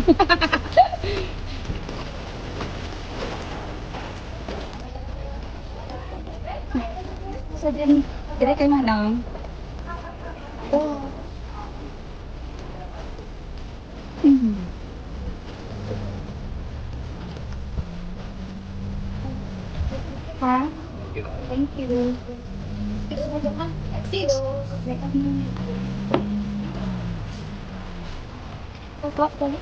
So then, dire kay manang. Oh. Mhm. Ha? Thank you. Six. Papa, papa.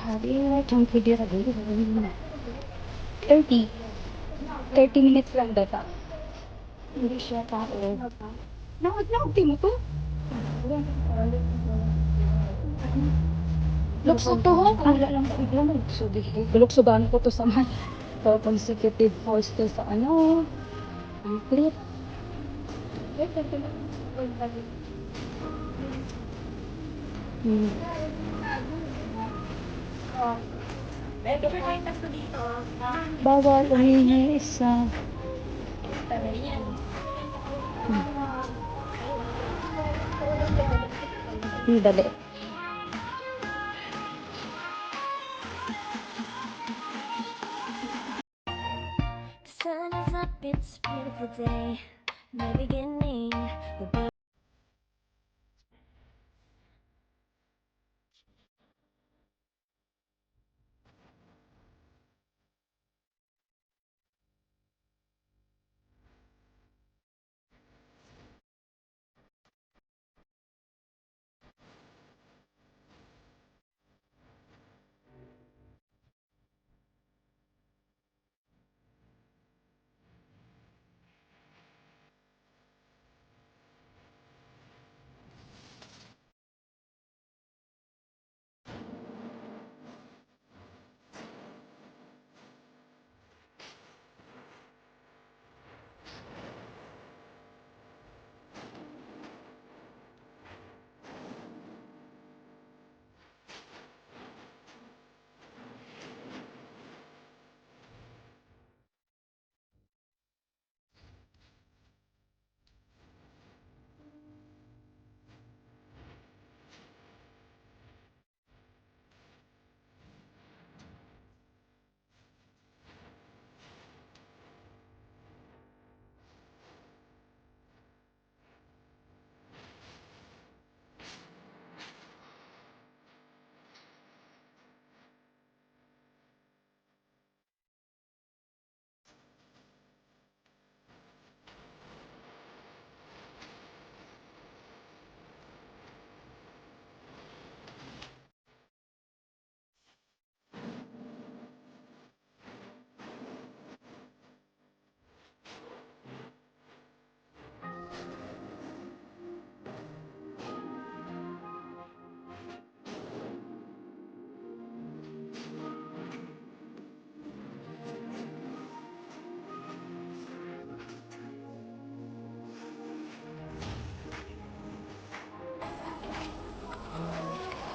Hari Tangke de Lagoon. 30. 30 minutes lang data. Hindi siya tao. Naunti mo to? Lukso to ho. Wala lang ko bigla lukso. Luksoban ko to sa man. So, consecutive hours to sa ano. Ang clip. Hmm. Bawal umihi isa. Dali. Sun is up, it's a beautiful day. New beginning.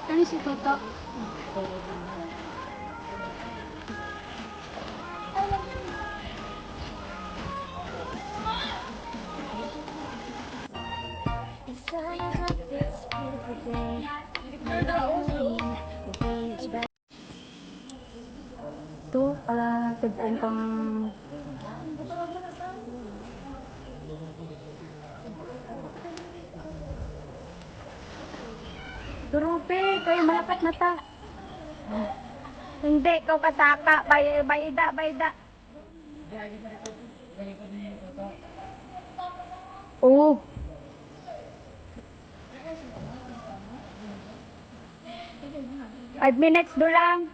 Ano si Toto? The sun is up, it's a beautiful day. New beginning. The day is bright. Ito, tigpon pang... Turupe, kayo malapat na ta. Hindi, ikaw kataka. Bayda, bayda. Oo. 5 minutes do lang.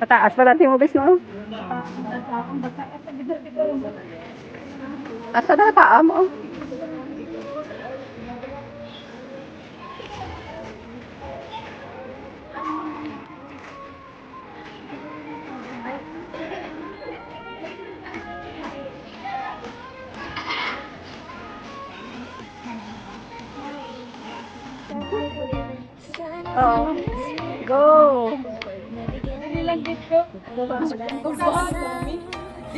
Pataas pa natin mo, bes, no? Asa na taa mo? Oh, go! Ilang dito? Di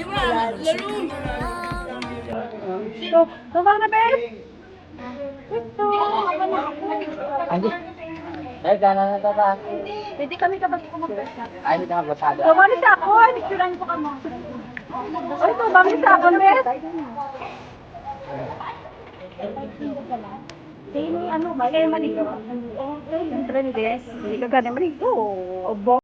mo na, laro! Stop! Tama na, Bes! Ito! Andi. Dahil gana na tata. Pwede kami kapag kumabasa. Ay, hindi ka magbasada. Tumali sa ako! Picturean ko ka mo. Oy, tumali sa ako, Bes! Sino, ano ba? Kaya maligo. Siyempre, Bes. Hindi ka gana maligo. Obo.